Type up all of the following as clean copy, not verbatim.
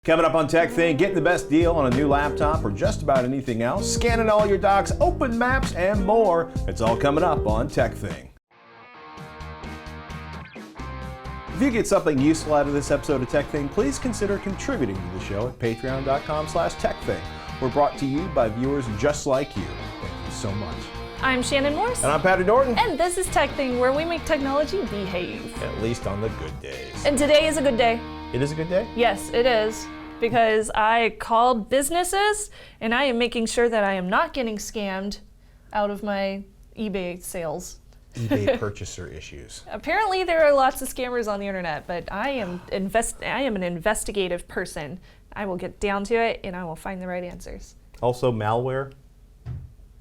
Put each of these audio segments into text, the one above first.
Coming up on TekThing, get the best deal on a new laptop or just about anything else, scanning all your docs, open maps, and more. It's all coming up on TekThing. If you get something useful out of this episode of TekThing, please consider contributing to the show at patreon.com/TekThing. We're brought to you by viewers just like you. Thank you so much. I'm Shannon Morse. And I'm Patty Norton. And this is TekThing, where we make technology behave. At least on the good days. And today is a good day. It is a good day? Yes, it is. Because I called businesses, and I am making sure that I am not getting scammed out of my eBay sales. eBay purchaser issues. Apparently there are lots of scammers on the internet, but I am an investigative person. I will get down to it, and I will find the right answers. Also malware,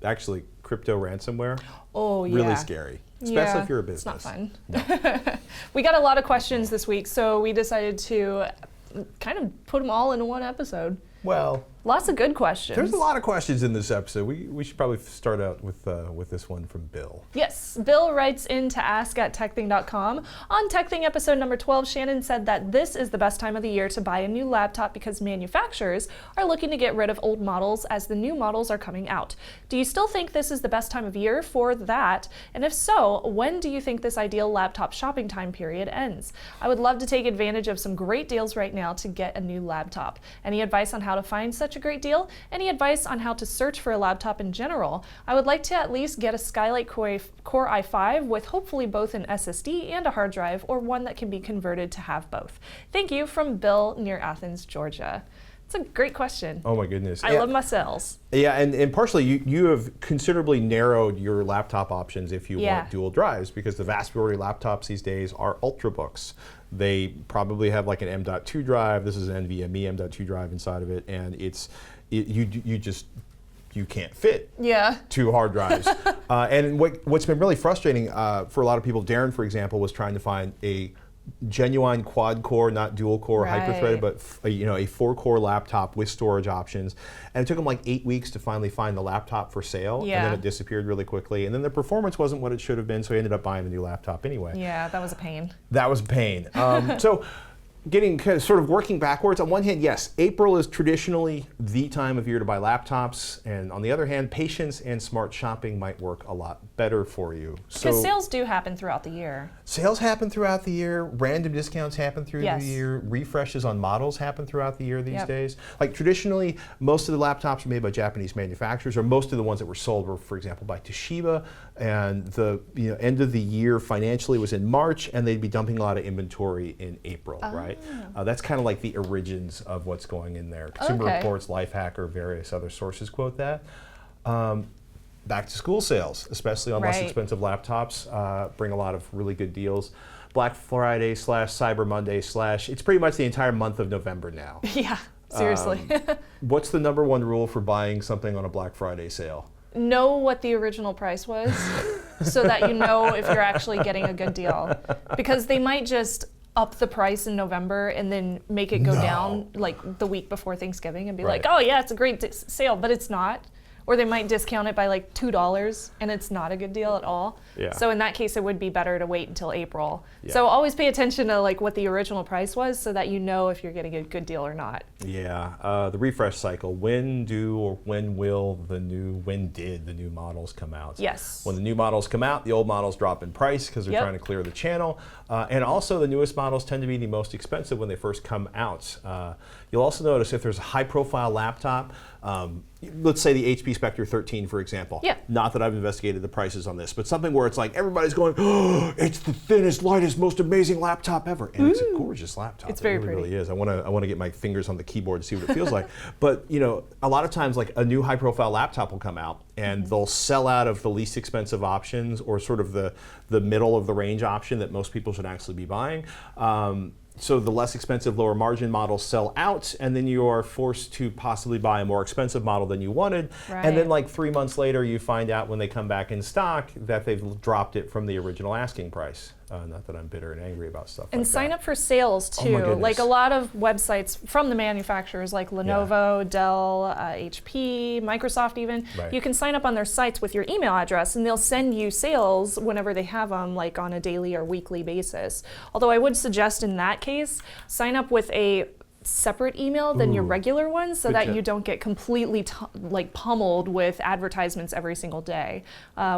actually crypto ransomware. Oh, yeah. Really scary, especially if you're a business. It's not fun. No. We got a lot of questions this week, so we decided to kind of put them all into one episode. Well, lots of good questions. There's a lot of questions in this episode. We should probably start out with this one from Bill. Yes, Bill writes in to ask@tekthing.com. On TekThing episode number 12, Shannon said that this is the best time of the year to buy a new laptop because manufacturers are looking to get rid of old models as the new models are coming out. Do you still think this is the best time of year for that? And if so, when do you think this ideal laptop shopping time period ends? I would love to take advantage of some great deals right now to get a new laptop. Any advice on how to find such a great deal? Any advice on how to search for a laptop in general? I would like to at least get a Skylake Core i5 with hopefully both an SSD and a hard drive, or one that can be converted to have both. Thank you, from Bill near Athens, Georgia. It's a great question. Oh my goodness. I love my cells. Yeah, and partially you have considerably narrowed your laptop options if you want dual drives, because the vast majority of laptops these days are Ultrabooks. They probably have like an M.2 drive. This is an NVMe M.2 drive inside of it, and you can't fit two hard drives. And what's been really frustrating for a lot of people, Darren, for example, was trying to find a genuine quad core, not dual core, hyper-threaded, but a 4-core laptop with storage options. And it took him like 8 weeks to finally find the laptop for sale, and then it disappeared really quickly. And then the performance wasn't what it should have been, so he ended up buying a new laptop anyway. Yeah, that was a pain. That was a pain. So getting kind of sort of working backwards, on one hand, yes, April is traditionally the time of year to buy laptops, and on the other hand, patience and smart shopping might work a lot better for you. Because sales do happen throughout the year. Sales happen throughout the year, random discounts happen through the year, refreshes on models happen throughout the year these days. Like traditionally, most of the laptops were made by Japanese manufacturers, or most of the ones that were sold were, for example, by Toshiba, and the end of the year financially was in March, and they'd be dumping a lot of inventory in April, right? That's kind of like the origins of what's going in there. Consumer Reports, Lifehacker, various other sources quote that. Back to school sales, especially on less expensive laptops, bring a lot of really good deals. Black Friday / Cyber Monday / it's pretty much the entire month of November now. Yeah, seriously. What's the number one rule for buying something on a Black Friday sale? Know what the original price was so that you know if you're actually getting a good deal. Because they might just up the price in November and then make it go down like the week before Thanksgiving and be like, oh yeah, it's a great sale, but it's not. Or they might discount it by like $2 and it's not a good deal at all. Yeah. So in that case, it would be better to wait until April. Yeah. So always pay attention to like what the original price was so that you know if you're getting a good deal or not. Yeah, the refresh cycle. When did the new models come out? Yes. When the new models come out, the old models drop in price because they're trying to clear the channel. And also the newest models tend to be the most expensive when they first come out. You'll also notice if there's a high profile laptop, let's say the HP Spectre 13, for example. Yeah. Not that I've investigated the prices on this, but something where it's like everybody's going, oh, it's the thinnest, lightest, most amazing laptop ever. And it's a gorgeous laptop. It's very pretty. It really is. I want to get my fingers on the keyboard to see what it feels like. But a lot of times like a new high profile laptop will come out and they'll sell out of the least expensive options, or sort of the middle of the range option that most people should actually be buying. So the less expensive, lower margin models sell out, and then you are forced to possibly buy a more expensive model than you wanted. Right. And then like 3 months later, you find out when they come back in stock that they've dropped it from the original asking price. Not that I'm bitter and angry about stuff like that. And sign up for sales too. Oh, like a lot of websites from the manufacturers like Lenovo, Dell, HP, Microsoft even. Right. You can sign up on their sites with your email address and they'll send you sales whenever they have them, like on a daily or weekly basis. Although I would suggest in that case, sign up with a separate email than your regular one, so that you don't get completely like pummeled with advertisements every single day,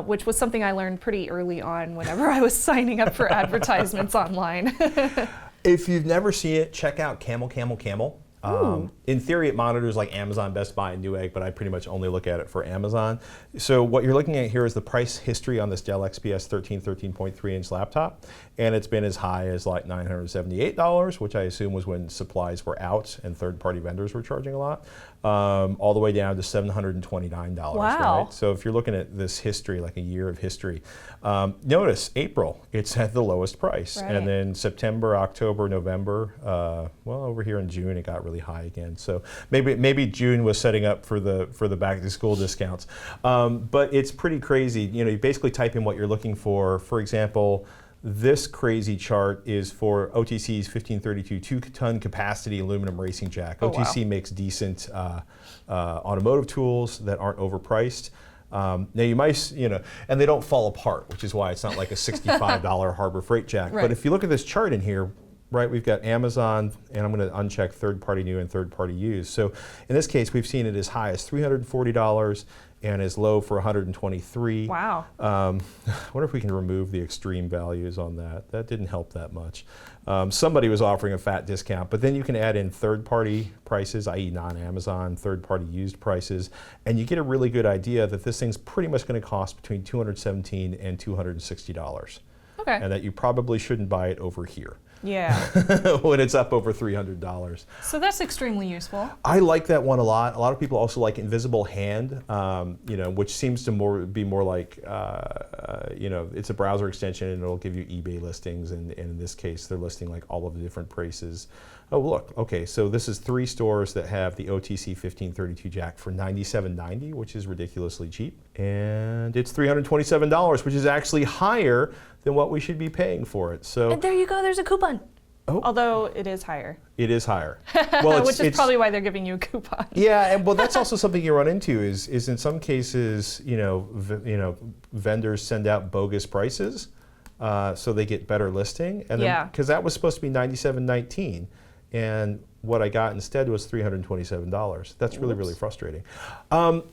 which was something I learned pretty early on whenever I was signing up for advertisements online. If you've never seen it, check out CamelCamelCamel. In theory, it monitors like Amazon, Best Buy, and Newegg, but I pretty much only look at it for Amazon. So what you're looking at here is the price history on this Dell XPS 13.3-inch laptop, and it's been as high as like $978, which I assume was when supplies were out and third-party vendors were charging a lot, all the way down to $729. Wow. Right? So if you're looking at this history, like a year of history, notice April, it's at the lowest price, and then September, October, November, well, over here in June, it got really high again. So maybe June was setting up for the back to school discounts. But it's pretty crazy. You know, you basically type in what you're looking for. For example, this crazy chart is for OTC's 1532 2-ton capacity aluminum racing jack. OTC makes decent automotive tools that aren't overpriced. Now you might, and they don't fall apart, which is why it's not like a $65 Harbor Freight jack. But if you look at this chart in here, right, we've got Amazon, and I'm going to uncheck third-party new and third-party used. So in this case, we've seen it as high as $340 and as low for $123. Wow. I wonder if we can remove the extreme values on that. That didn't help that much. Somebody was offering a fat discount, but then you can add in third-party prices, i.e. non-Amazon, third-party used prices, and you get a really good idea that this thing's pretty much going to cost between $217 and $260. Okay. And that you probably shouldn't buy it over here. Yeah. When it's up over $300. So that's extremely useful. I like that one a lot. A lot of people also like InvisibleHand, which seems to be more like, it's a browser extension and it'll give you eBay listings. And in this case, they're listing like all of the different prices. Oh, look, okay, so this is 3 stores that have the OTC 1532 jack for $97.90, which is ridiculously cheap. And it's $327, which is actually higher than what we should be paying for it. So and there you go, there's a coupon. Oh. Although it is higher. It is higher. Well, which is probably why they're giving you a coupon. Yeah, and well, that's also something you run into is in some cases, vendors send out bogus prices, so they get better listing, and then because that was supposed to be $97.19, and what I got instead was $327. That's really, really frustrating.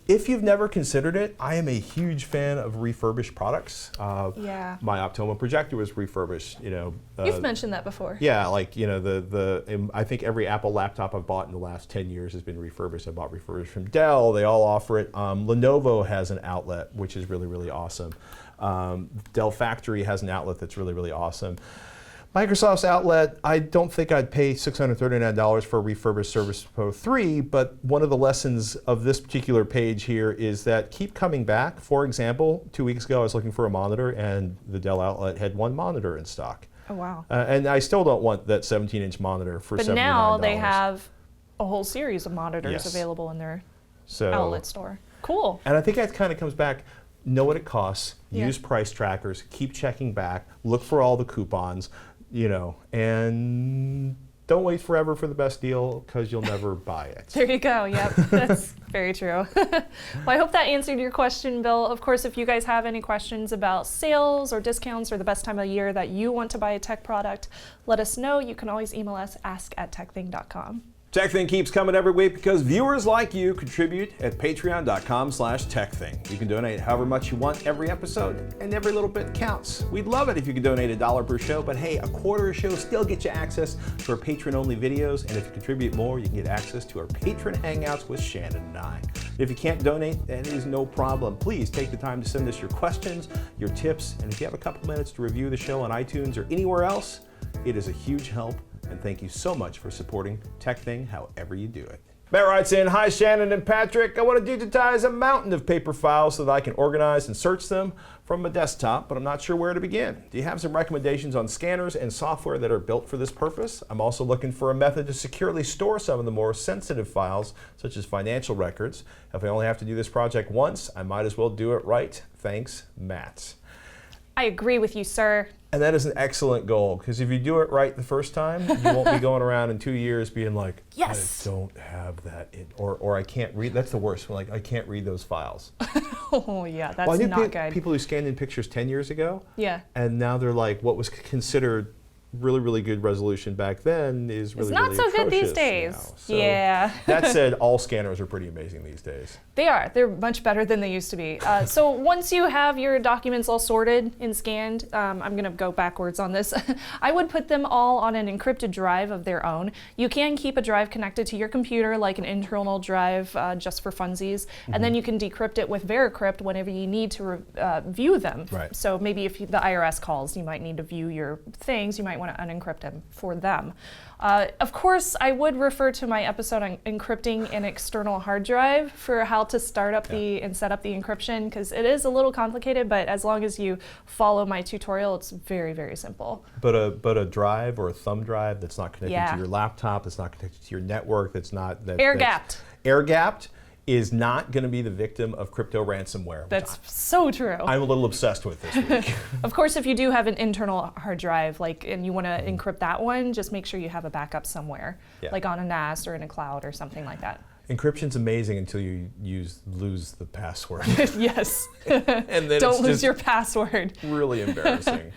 If you've never considered it, I am a huge fan of refurbished products. My Optoma projector was refurbished. You've mentioned that before. Yeah, like I think every Apple laptop I've bought in the last 10 years has been refurbished. I bought refurbished from Dell. They all offer it. Lenovo has an outlet, which is really, really awesome. Dell Factory has an outlet that's really, really awesome. Microsoft's outlet, I don't think I'd pay $639 for a refurbished Surface Pro 3, but one of the lessons of this particular page here is that keep coming back. For example, 2 weeks ago I was looking for a monitor and the Dell outlet had 1 monitor in stock. Oh, wow. And I still don't want that 17-inch monitor for $79. But now they have a whole series of monitors available in their outlet store. Cool. And I think that kind of comes back, know what it costs, use price trackers, keep checking back, look for all the coupons, and don't wait forever for the best deal because you'll never buy it. There you go. Yep, that's very true. Well, I hope that answered your question, Bill. Of course, if you guys have any questions about sales or discounts or the best time of year that you want to buy a tech product, let us know. You can always email us, ask@tekthing.com. TekThing keeps coming every week because viewers like you contribute at patreon.com/TekThing. You can donate however much you want every episode, and every little bit counts. We'd love it if you could donate $1 per show, but hey, $0.25 a show still gets you access to our patron-only videos, and if you contribute more, you can get access to our patron hangouts with Shannon and I. If you can't donate, that is no problem. Please take the time to send us your questions, your tips, and if you have a couple minutes to review the show on iTunes or anywhere else, it is a huge help. And thank you so much for supporting TekThing however you do it. Matt writes in, hi Shannon and Patrick, I want to digitize a mountain of paper files so that I can organize and search them from my desktop, but I'm not sure where to begin. Do you have some recommendations on scanners and software that are built for this purpose? I'm also looking for a method to securely store some of the more sensitive files, such as financial records. If I only have to do this project once, I might as well do it right. Thanks, Matt. I agree with you, sir. And that is an excellent goal, because if you do it right the first time, you won't be going around in 2 years being like, yes, I don't have that, or I can't read. That's the worst. Like, I can't read those files. Oh yeah, that's not good. People who scanned in pictures 10 years ago. Yeah. And now they're like, what was considered really, really good resolution back then is really, it's not really so good these atrocious days. now. So Yeah. That said, all scanners are pretty amazing these days. They are. They're much better than they used to be. So once you have your documents all sorted and scanned, I'm going to go backwards on this. I would put them all on an encrypted drive of their own. You can keep a drive connected to your computer, like an internal drive, just for funsies, and then you can decrypt it with VeriCrypt whenever you need to view them. Right. So maybe if the IRS calls, you might need to view your things. You might want to unencrypt them for them. Of course, I would refer to my episode on encrypting an external hard drive for how to start up and set up the encryption, because it is a little complicated, but as long as you follow my tutorial, it's very, very simple. But a drive or a thumb drive that's not connected to your laptop, that's not connected to your network, that's not air-gapped. Air-gapped is not going to be the victim of crypto ransomware. That's so true. I'm a little obsessed with this week. Of course, if you do have an internal hard drive, and you want to encrypt that one, just make sure you have a backup somewhere, like on a NAS or in a cloud or something like that. Encryption's amazing until you lose the password. Yes. And then don't lose your password. Really embarrassing.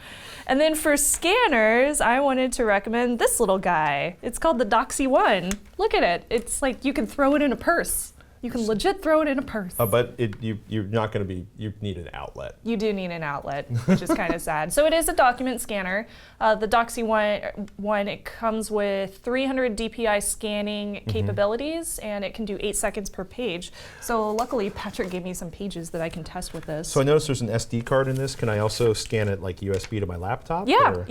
And then for scanners, I wanted to recommend this little guy. It's called the DoxieOne. Look at it. It's like you can throw it in a purse. You can legit throw it in a purse. But you're not going to be, you need an outlet. You do need an outlet, which is kind of sad. So it is a document scanner. The DoxieOne, it comes with 300 DPI scanning capabilities, and it can do 8 seconds per page. So luckily, Patrick gave me some pages that I can test with this. So I noticed there's an SD card in this. Can I also scan it like USB to my laptop? Yeah.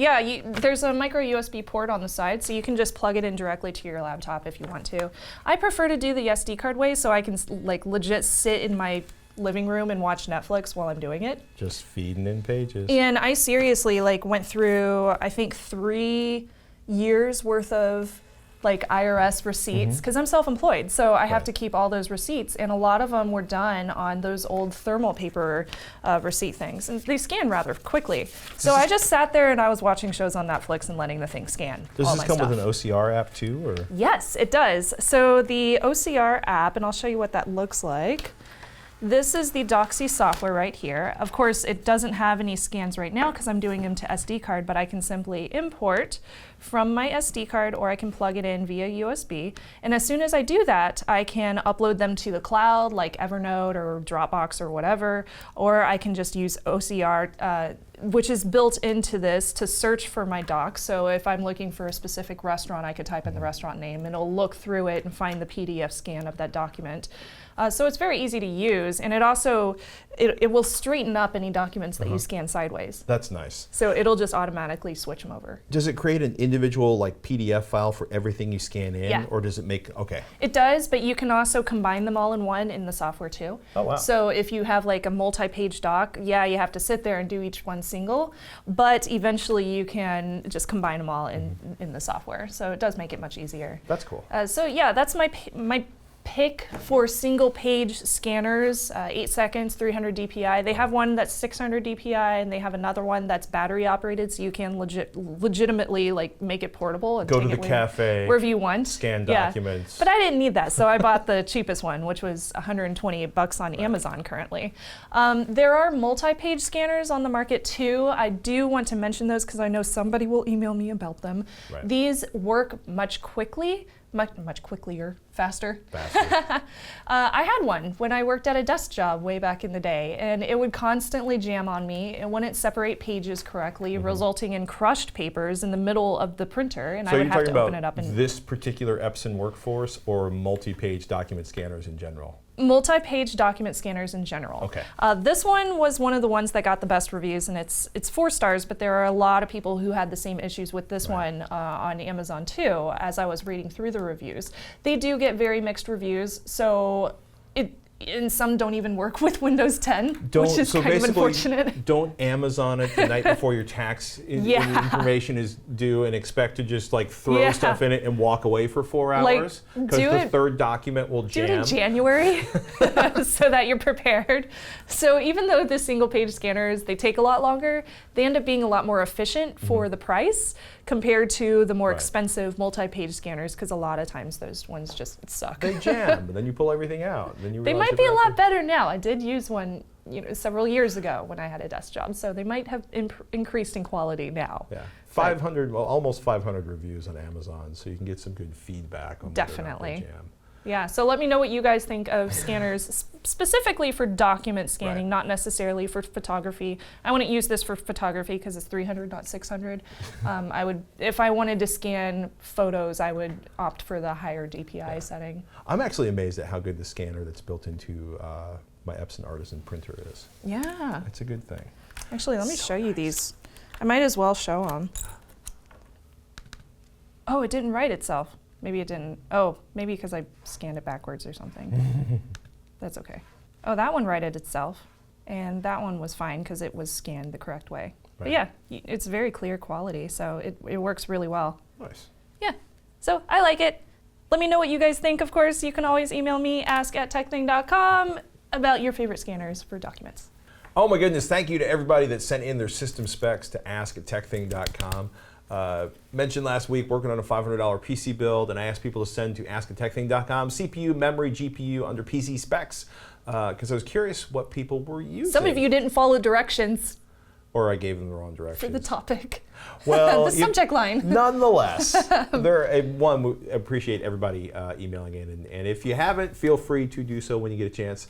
There's a micro USB port on the side, so you can just plug it in directly to your laptop if you want to. I prefer to do the SD card way, so I can legit sit in my living room and watch Netflix while I'm doing it. Just feeding in pages. And I seriously went through, I think, 3 years worth of IRS receipts, because I'm self-employed, so I have to keep all those receipts, and a lot of them were done on those old thermal paper receipt things, and they scan rather quickly. So I just sat there and I was watching shows on Netflix and letting the thing scan. Does this come with an OCR app too, or? Yes, it does. So the OCR app, and I'll show you what that looks like. This is the Doxie software right here. Of course, it doesn't have any scans right now because I'm doing them to SD card, but I can simply import from my SD card, or I can plug it in via USB. And as soon as I do that, I can upload them to the cloud, like Evernote or Dropbox or whatever, or I can just use OCR, which is built into this to search for my docs. So if I'm looking for a specific restaurant, I could type in the restaurant name, and it'll look through it and find the PDF scan of that document. So it's very easy to use, and it also, it will straighten up any documents that you scan sideways. That's nice. So it'll just automatically switch them over. Does it create an individual PDF file for everything you scan in, or does it make, It does, but you can also combine them all in one in the software too. Oh, wow. So if you have a multi-page doc, you have to sit there and do each one single, but eventually you can just combine them all in the software. So it does make it much easier. That's cool. So yeah, that's my pick for single page scanners, 8 seconds, 300 DPI. They have one that's 600 DPI, and they have another one that's battery operated, so you can legitimately make it portable and go take to the it cafe, wherever you want. Scan documents. But I didn't need that, so I bought the cheapest one, which was $128 on Amazon currently. There are multi-page scanners on the market too. I do want to mention those because I know somebody will email me about them. Right. These work much quicklier, faster. I had one when I worked at a desk job way back in the day, and it would constantly jam on me. It wouldn't separate pages correctly, resulting in crushed papers in the middle of the printer, and I would have to open it up. So you're talking about this particular Epson workforce or multi-page document scanners in general? Multi-page document scanners in general. Okay. This one was one of the ones that got the best reviews, and it's 4 stars, but there are a lot of people who had the same issues with this one on Amazon too, as I was reading through the reviews. They do get very mixed reviews, so and some don't even work with Windows 10, which is kind of unfortunate. Don't Amazon it the night before your tax information is due and expect to just throw stuff in it and walk away for 4 hours, because the third document will jam. Do it in January so that you're prepared. So even though the single page scanners, they take a lot longer, they end up being a lot more efficient for the price compared to the more expensive multi-page scanners, because a lot of times those ones just suck. They jam, and then you pull everything out. Then you they might be a lot better now. I did use one several years ago when I had a desk job. So they might have increased in quality now. Yeah, 500, well, almost 500 reviews on Amazon, so you can get some good feedback on definitely. jam. Yeah, so let me know what you guys think of scanners specifically for document scanning, not necessarily for photography. I wouldn't use this for photography because it's 300, not 600. If I wanted to scan photos, I would opt for the higher DPI setting. I'm actually amazed at how good the scanner that's built into my Epson Artisan printer is. Yeah. It's a good thing. Actually, let me show you these. I might as well show them. Oh, it didn't write itself. Maybe it didn't. Oh, maybe because I scanned it backwards or something. That's okay. Oh, that one righted itself. And that one was fine because it was scanned the correct way. Right. But yeah, it's very clear quality, so it works really well. Nice. Yeah. So I like it. Let me know what you guys think. Of course, you can always email me, ask@TekThing.com, about your favorite scanners for documents. Oh my goodness, thank you to everybody that sent in their system specs to ask@TekThing.com. Mentioned last week working on a $500 PC build, and I asked people to send to ask@TekThing.com CPU, memory, GPU under PC specs, because I was curious what people were using. Some of you didn't follow directions. Or I gave them the wrong directions. For the topic. Well, the subject line. Nonetheless, we appreciate everybody emailing in, and if you haven't, feel free to do so when you get a chance.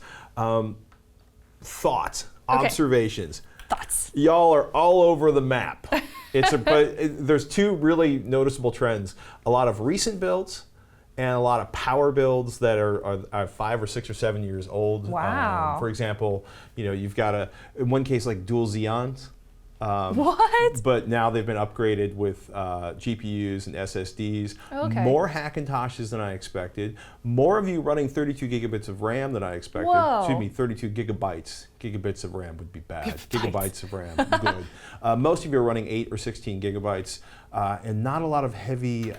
Thoughts, observations. Thoughts. Y'all are all over the map. There's two really noticeable trends: a lot of recent builds and a lot of power builds that are 5 or 6 or 7 years old. Wow. For example, you've got in one case like dual Xeons. What? But now they've been upgraded with GPUs and SSDs. Okay. More Hackintoshes than I expected. More of you running 32 gigabits of RAM than I expected. Whoa. Excuse me, 32 gigabytes. Gigabits of RAM would be bad. Gigabytes of RAM, good. Most of you are running 8 or 16 gigabytes, and not a lot of heavy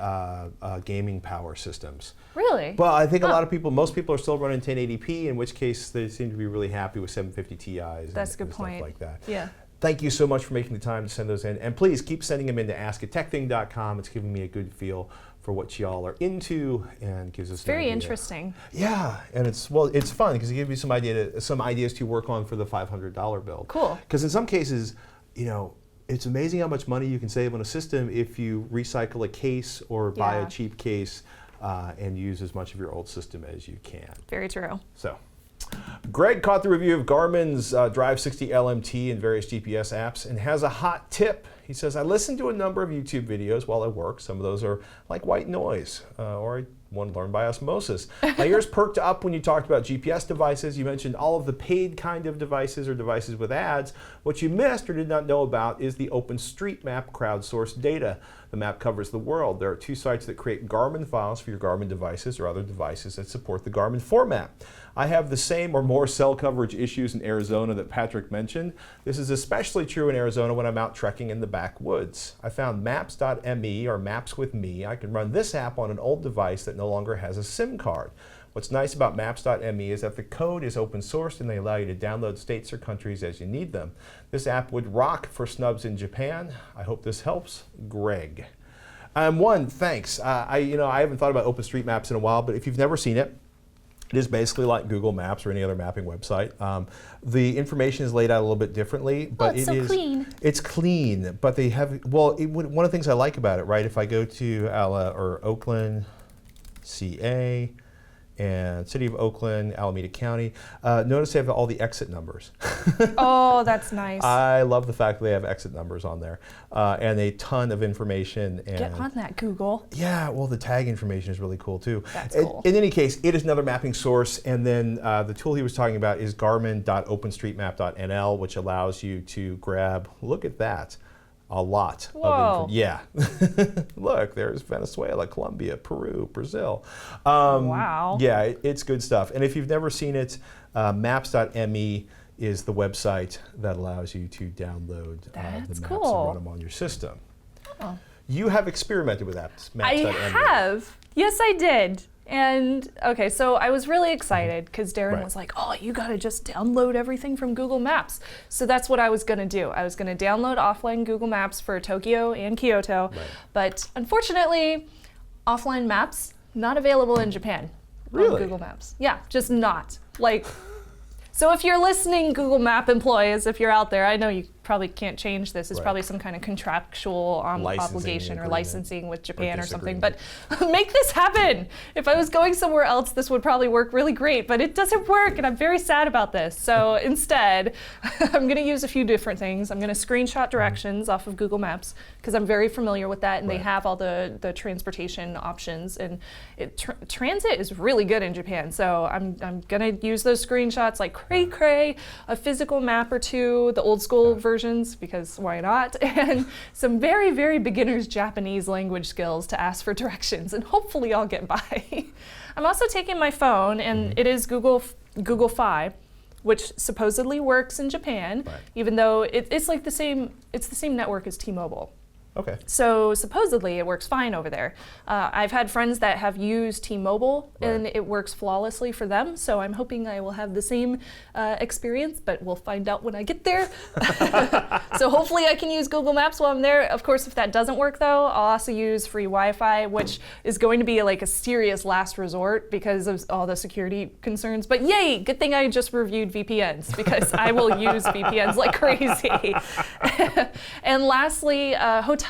gaming power systems. Really? But I think most people are still running 1080p, in which case they seem to be really happy with 750 Ti's That's a good and point. stuff like that. Yeah. Thank you so much for making the time to send those in. And please keep sending them in to ask@TekThing.com. It's giving me a good feel for what y'all are into and gives us very interesting. Yeah, and it's fun because it gives you some ideas to work on for the $500 build. Cool. Because in some cases, it's amazing how much money you can save on a system if you recycle a case or buy a cheap case and use as much of your old system as you can. Very true. So. Greg caught the review of Garmin's Drive 60 LMT and various GPS apps and has a hot tip. He says, I listen to a number of YouTube videos while I work. Some of those are like white noise, or I want to learn by osmosis. My ears perked up when you talked about GPS devices. You mentioned all of the paid kind of devices or devices with ads. What you missed or did not know about is the OpenStreetMap crowdsourced data. The map covers the world. There are 2 sites that create Garmin files for your Garmin devices or other devices that support the Garmin format. I have the same or more cell coverage issues in Arizona that Patrick mentioned. This is especially true in Arizona when I'm out trekking in the backwoods. I found maps.me or Maps with Me. I can run this app on an old device that no longer has a SIM card. What's nice about maps.me is that the code is open sourced and they allow you to download states or countries as you need them. This app would rock for snubs in Japan. I hope this helps. Greg. Thanks. I haven't thought about OpenStreetMaps in a while, but if you've never seen it, it is basically like Google Maps or any other mapping website. The information is laid out a little bit differently, but it's so clean. It's clean, but they have, one of the things I like about it, right? If I go to Oakland, CA, and City of Oakland, Alameda County, notice they have all the exit numbers. Oh, that's nice. I love the fact that they have exit numbers on there, and a ton of information. And get on that, Google. Yeah, well, the tag information is really cool too. That's cool. In any case, it is another mapping source, and then the tool he was talking about is Garmin.OpenStreetMap.nl, which allows you to grab, look at that, a lot of information. Yeah. Look, there's Venezuela, Colombia, Peru, Brazil. Wow. Yeah, it's good stuff. And if you've never seen it, maps.me is the website that allows you to download the maps and run them on your system. Oh. You have experimented with apps, maps.me. I have. Yes, I did. And okay, so I was really excited because Darren was like, oh, you got to just download everything from Google Maps. So that's what I was going to do. I was going to download offline Google Maps for Tokyo and Kyoto. Right. But unfortunately, offline maps not available in Japan. Really? On Google Maps. Yeah, just not. Like, So if you're listening, Google Map employees, if you're out there, I know you probably can't change this. It's Right. probably some kind of contractual obligation or agreement. licensing with Japan or something. But disagreement. make this happen. If I was going somewhere else, this would probably work really great, but it doesn't work, and I'm very sad about this. So instead, I'm going to use a few different things. I'm going to screenshot directions off of Google Maps because I'm very familiar with that, and they Right. have all the transportation options. And transit is really good in Japan, so I'm going to use those screenshots like cray, a physical map or two, the old school versions, because why not? And some very, very beginner's Japanese language skills to ask for directions, and hopefully I'll get by. I'm also taking my phone, and it is Google Fi, which supposedly works in Japan, Right. even though it's like the same network as T-Mobile. Okay. So supposedly it works fine over there. I've had friends that have used T-Mobile and it works flawlessly for them. So I'm hoping I will have the same experience, but we'll find out when I get there. So hopefully I can use Google Maps while I'm there. Of course, if that doesn't work though, I'll also use free Wi-Fi, which is going to be like a serious last resort because of all the security concerns. But yay, good thing I just reviewed VPNs because I will use VPNs like crazy. And lastly, hotels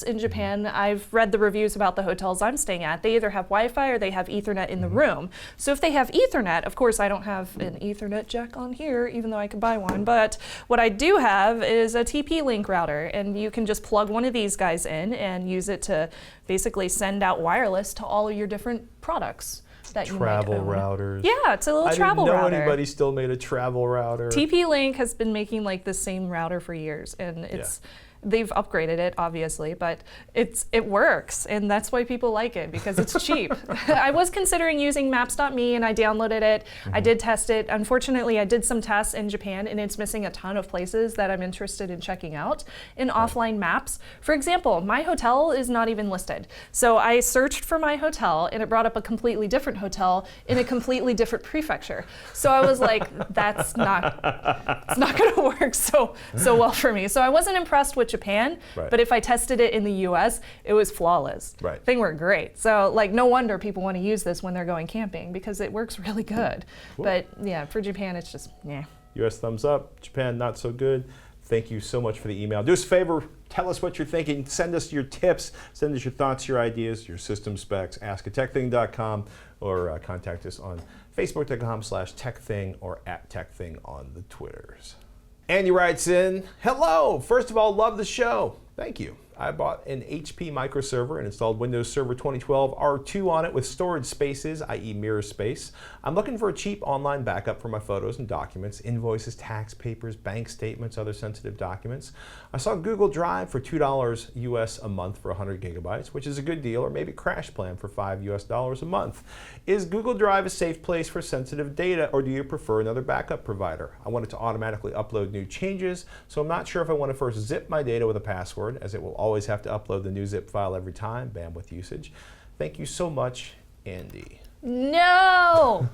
in Japan, I've read the reviews about the hotels I'm staying at. They either have Wi-Fi or they have Ethernet in the room. So if they have Ethernet, of course I don't have an Ethernet jack on here, even though I could buy one, but what I do have is a TP-Link router, and you can just plug one of these guys in and use it to basically send out wireless to all of your different products that you might Travel own. routers. Yeah, it's a little travel I didn't know router. anybody still made a travel router. TP-Link has been making like the same router for years, and they've upgraded it obviously, but it works, and that's why people like it, because it's cheap. I was considering using Maps.me, and I downloaded it. I did test it. Unfortunately, I did some tests in Japan, and it's missing a ton of places that I'm interested in checking out in offline maps. For example, my hotel is not even listed. So I searched for my hotel, and it brought up a completely different hotel in a completely different prefecture. So I was like, it's not going to work so well for me. So I wasn't impressed with Japan, but if I tested it in the US, it was flawless. Right. Thing worked great. So like no wonder people want to use this when they're going camping, because it works really good. Cool. But yeah, for Japan it's just US thumbs up, Japan not so good. Thank you so much for the email. Do us a favor, tell us what you're thinking. Send us your tips, send us your thoughts, your ideas, your system specs, ask@tekthing.com, or contact us on facebook.com/tekthing or @tekthing on the Twitters. Andy writes in, hello, first of all, love the show. Thank you. I bought an HP microserver and installed Windows Server 2012 R2 on it with storage spaces, i.e. mirror space. I'm looking for a cheap online backup for my photos and documents, invoices, tax papers, bank statements, other sensitive documents. I saw Google Drive for $2 US a month for 100 gigabytes, which is a good deal, or maybe Crash Plan for $5 US a month. Is Google Drive a safe place for sensitive data, or do you prefer another backup provider? I want it to automatically upload new changes, so I'm not sure if I want to first zip my data with a password, as it will always have to upload the new zip file every time, bandwidth usage. Thank you so much, Andy. no.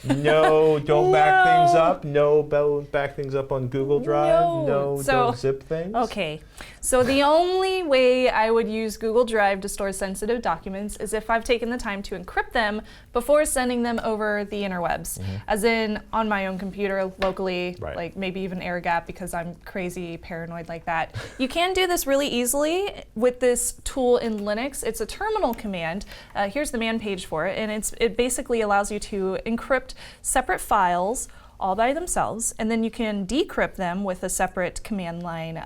No, don't back things up. No, don't back things up on Google Drive. No, don't zip things. Okay, so the only way I would use Google Drive to store sensitive documents is if I've taken the time to encrypt them before sending them over the interwebs, as in on my own computer locally, like maybe even air gap, because I'm crazy paranoid like that. You can do this really easily with this tool in Linux. It's a terminal command. Here's the man page for it, and it basically allows you to encrypt separate files all by themselves, and then you can decrypt them with a separate command line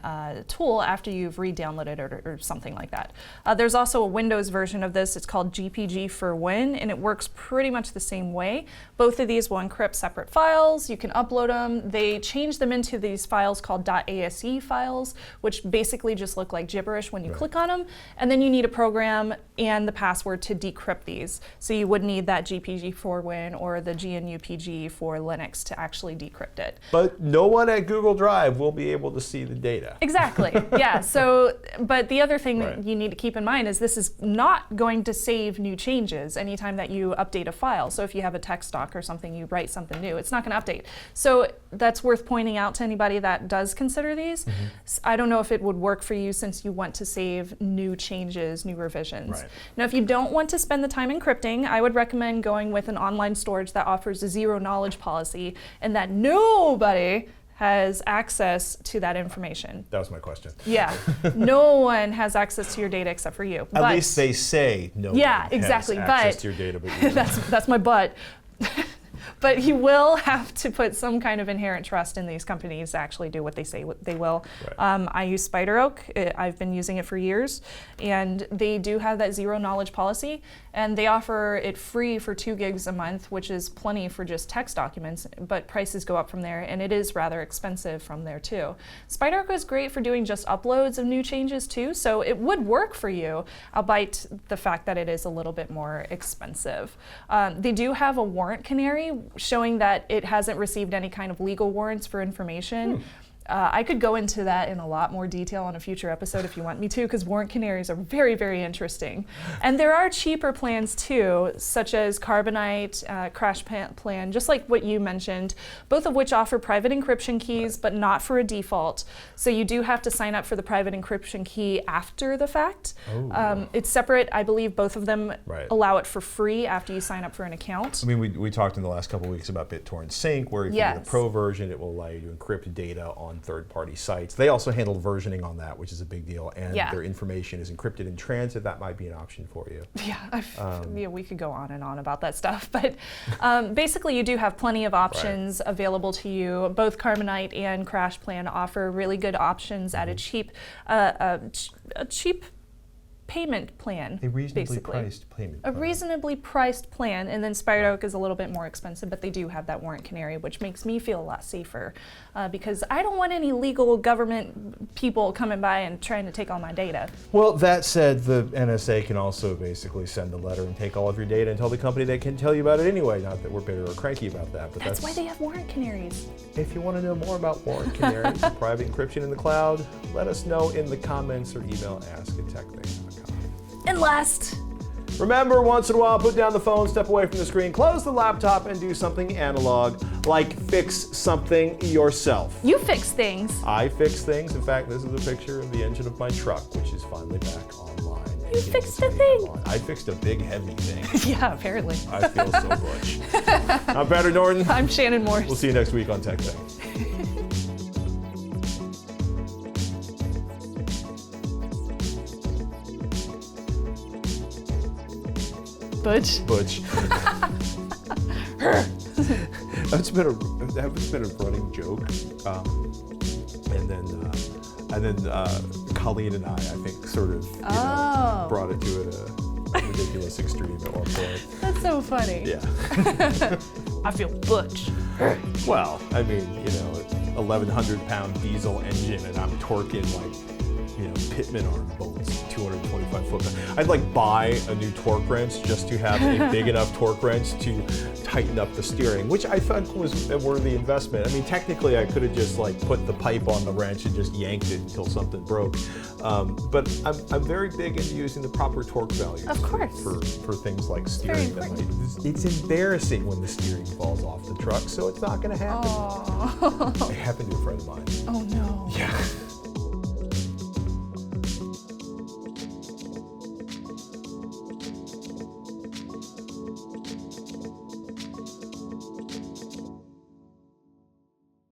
tool after you've re-downloaded it or something like that. There's also a Windows version of this. It's called GPG for Win, and it works pretty much the same way. Both of these will encrypt separate files. You can upload them. They change them into these files called .ase files, which basically just look like gibberish when you click on them, and then you need a program and the password to decrypt these. So you would need that GPG for Win or the GNU PG for Linux to to actually decrypt it. But no one at Google Drive will be able to see the data. Exactly, yeah. So, but the other thing that you need to keep in mind is this is not going to save new changes anytime that you update a file. So if you have a text doc or something, you write something new, it's not going to update. So that's worth pointing out to anybody that does consider these. I don't know if it would work for you since you want to save new changes, new revisions. Now, if you don't want to spend the time encrypting, I would recommend going with an online storage that offers a zero knowledge policy and that nobody has access to that information. That was my question. Yeah, no one has access to your data except for you. At least they say no one has access to your data, but you don't. That's my butt. But you will have to put some kind of inherent trust in these companies to actually do what they say they will. I use SpiderOak. I've been using it for years, and they do have that zero knowledge policy, and they offer it free for 2 gigs a month, which is plenty for just text documents, but prices go up from there, and it is rather expensive from there too. SpiderOak is great for doing just uploads of new changes too, so it would work for you, albeit the fact that it is a little bit more expensive. They do have a warrant canary showing that it hasn't received any kind of legal warrants for information. I could go into that in a lot more detail on a future episode if you want me to, because warrant canaries are very, very interesting. And there are cheaper plans too, such as Carbonite, Crash Plan, just like what you mentioned, both of which offer private encryption keys, but not for a default. So you do have to sign up for the private encryption key after the fact. It's separate. I believe both of them allow it for free after you sign up for an account. I mean, we talked in the last couple of weeks about BitTorrent Sync, where if you get the pro version, it will allow you to encrypt data on third-party sites. They also handle versioning on that, which is a big deal, and their information is encrypted in transit. That might be an option for you. Yeah, we could go on and on about that stuff, but basically you do have plenty of options available to you. Both Carbonite and Crash Plan offer really good options at a cheap payment plan. A reasonably priced payment plan. A reasonably priced plan, and then SpiderOak is a little bit more expensive, but they do have that warrant canary, which makes me feel a lot safer because I don't want any legal government people coming by and trying to take all my data. Well, that said, the NSA can also basically send a letter and take all of your data and tell the company they can tell you about it anyway. Not that we're bitter or cranky about that, but that's why they have warrant canaries. If you want to know more about warrant canaries and private encryption in the cloud, let us know in the comments or email ask@TekThing.com. And last, remember, once in a while, put down the phone, step away from the screen, close the laptop, and do something analog, like fix something yourself. You fix things. I fix things. In fact, this is a picture of the engine of my truck, which is finally back online. You fixed a thing. I fixed a big, heavy thing. Yeah, apparently. I feel so butch. I'm Patrick Norton. I'm Shannon Morse. We'll see you next week on TekThing. Butch. That's been a running joke, and then Colleen and I think sort of brought it to a ridiculous extreme at one point. That's so funny. Yeah. I feel butch. Well, I mean, 1,100-pound diesel engine, and I'm torquing like, Pitman arm bolts, 225 foot. I'd buy a new torque wrench just to have a big enough torque wrench to tighten up the steering, which I thought was a worthy investment. I mean, technically I could have just put the pipe on the wrench and just yanked it until something broke. But I'm very big into using the proper torque values. Of course. For things like steering. It's embarrassing when the steering falls off the truck, so it's not going to happen. Oh. It happened to a friend of mine. Oh no. Yeah.